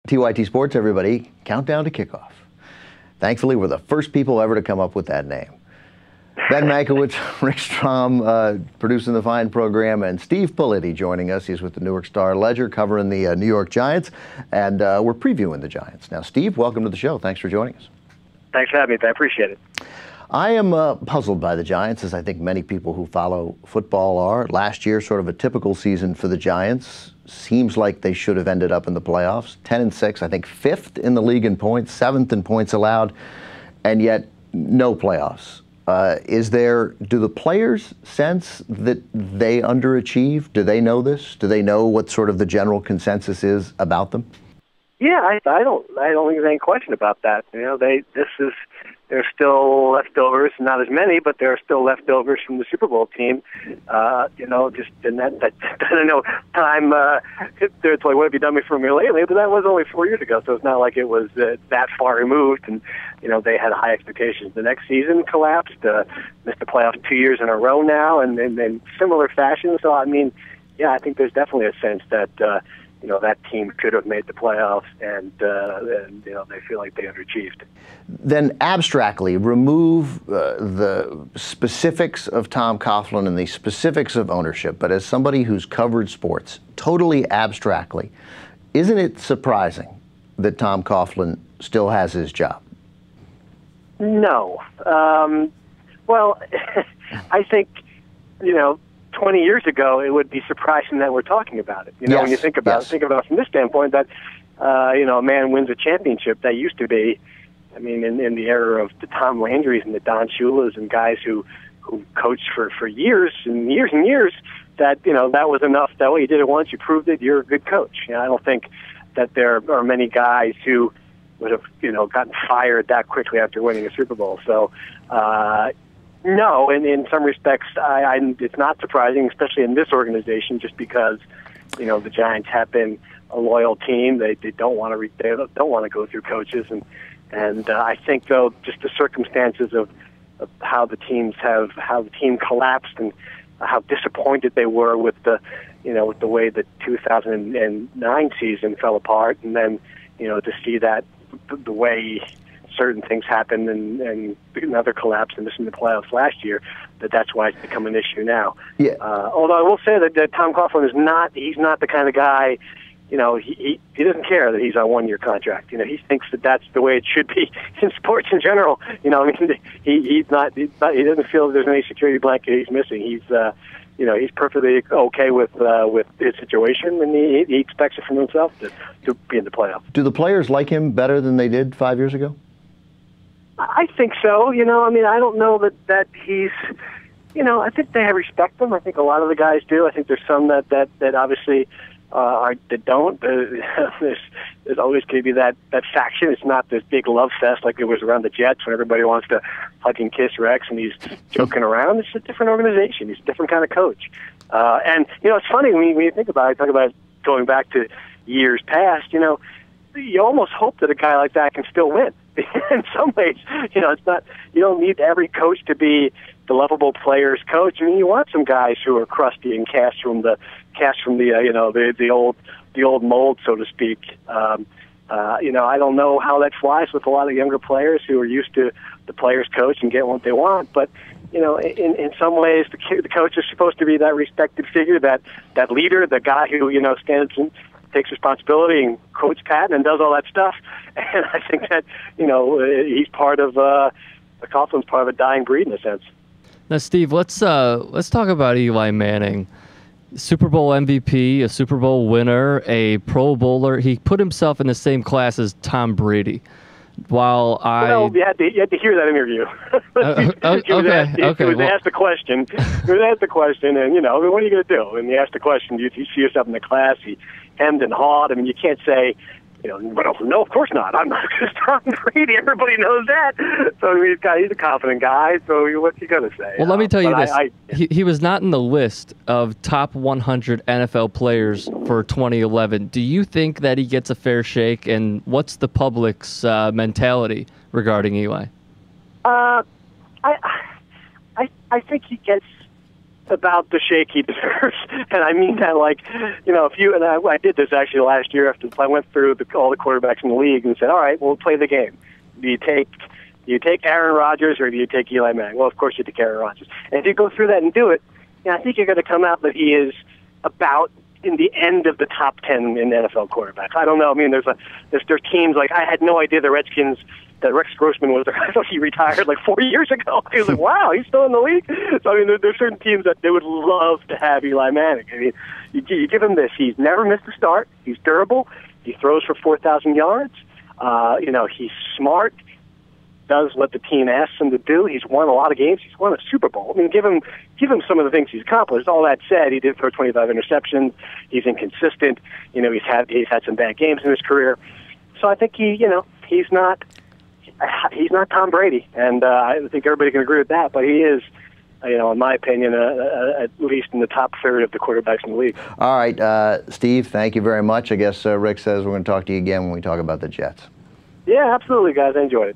TYT Sports, everybody, countdown to kickoff. Thankfully, we're the first people ever to come up with that name. Ben Mankiewicz, Rick Strom producing the fine program, and Steve Politi joining us. He's with the Newark Star Ledger covering the New York Giants, and we're previewing the Giants. Now, Steve, welcome to the show. Thanks for joining us. Thanks for having me. I appreciate it. I am puzzled by the Giants, as I think many people who follow football are. Last year, sort of a typical season for the Giants. Seems like they should have ended up in the playoffs. 10-6, I think 5th in the league in points, 7th in points allowed, and yet no playoffs. Do the players sense that they underachieve? Do they know this? Do they know what sort of the general consensus is about them? Yeah, I don't think there's any question about that. You know, there's still leftovers, not as many, but there are still leftovers from the Super Bowl team. You know, just in that I don't know time. It's like, what have you done for me lately? But that was only 4 years ago, so it's not like it was that far removed. And you know, they had high expectations. The next season collapsed, missed the playoffs 2 years in a row now, and in similar fashion. So I mean, yeah, I think there's definitely a sense that you know, that team could have made the playoffs, and you know, they feel like they underachieved. Then abstractly, remove the specifics of Tom Coughlin and the specifics of ownership, but as somebody who's covered sports, totally abstractly, isn't it surprising that Tom Coughlin still has his job? No. Well, I think, you know, 20 years ago, it would be surprising that we're talking about it. You know, yes, when you think about it from this standpoint, that you know, a man wins a championship. That used to be, I mean, in the era of the Tom Landrys and the Don Shulas and guys who coached for years and years and years. That, you know, that was enough. That way, you did it once, you proved it, you're a good coach. You know, I don't think that there are many guys who would have, you know, gotten fired that quickly after winning a Super Bowl. So. No, and in some respects, it's not surprising, especially in this organization, just because, you know, the Giants have been a loyal team. They don't want to go through coaches, and I think though just the circumstances of how the team collapsed and how disappointed they were with the way the 2009 season fell apart, and then, you know, to see that the way certain things happened and another collapse and missing the playoffs last year, that's why it's become an issue now. Yeah. Although I will say that Tom Coughlin he's not the kind of guy, you know, he doesn't care that he's on a 1-year contract. You know, he thinks that that's the way it should be in sports in general. You know, I mean, he doesn't feel there's any security blanket he's missing. He's you know, he's perfectly okay with his situation, and he expects it from himself to be in the playoffs. Do the players like him better than they did 5 years ago? I think so. You know, I mean, I don't know that he's, you know, I think they respect him. I think a lot of the guys do. I think there's some that obviously that don't. There's always going to be that faction. It's not this big love fest like it was around the Jets when everybody wants to hug and kiss Rex and he's joking around. It's a different organization. He's a different kind of coach. And, you know, it's funny when you think about it, talk about going back to years past, you know, you almost hope that a guy like that can still win. In some ways, you know, it's not. You don't need every coach to be the lovable player's coach. I mean, you want some guys who are crusty and cast from the you know, the old mold, so to speak. You know, I don't know how that flies with a lot of younger players who are used to the player's coach and get what they want. But you know, in some ways, the coach is supposed to be that respected figure, that leader, the guy who, you know, stands and takes responsibility and quotes Patton and does all that stuff. And I think that, you know, he's part of Coughlin's part of a dying breed in a sense. Now, Steve, let's talk about Eli Manning. Super Bowl MVP, a Super Bowl winner, a Pro Bowler. He put himself in the same class as Tom Brady. Well, you had to hear that interview. He was asked the question. He was asked the question, and, you know, I mean, what are you going to do? And he asked the question, do you see yourself in the class? He hemmed and hawed. I mean, you can't say, you know, no, of course not. I'm not just Tom Brady. Everybody knows that. So I mean, he's a confident guy. So what's he going to say? Well, let me tell you this. He was not in the list of top 100 NFL players for 2011. Do you think that he gets a fair shake? And what's the public's mentality regarding Eli? I think he gets about the shake he deserves. And I mean that, like, you know, if you, and I did this actually last year after I went through all the quarterbacks in the league and said, all right, we'll play the game. Do you take Aaron Rodgers or do you take Eli Manning? Well, of course you take Aaron Rodgers. And if you go through that and do it, you know, I think you're going to come out that he is about in the end of the top 10 in NFL quarterbacks. I don't know. I mean, there's teams like, I had no idea the Redskins, that Rex Grossman was there. I thought he retired like 4 years ago. I was like, wow, he's still in the league? So, I mean, there's certain teams that they would love to have Eli Manning. I mean, you give him this. He's never missed a start. He's durable. He throws for 4,000 yards. You know, he's smart. Does what the team asks him to do. He's won a lot of games. He's won a Super Bowl. I mean, give him some of the things he's accomplished. All that said, he did throw 25 interceptions. He's inconsistent. You know, he's had some bad games in his career. So I think he's not Tom Brady, and I think everybody can agree with that. But he is, you know, in my opinion, at least in the top third of the quarterbacks in the league. All right, Steve, thank you very much. I guess Rick says we're going to talk to you again when we talk about the Jets. Yeah, absolutely, guys. I enjoyed it.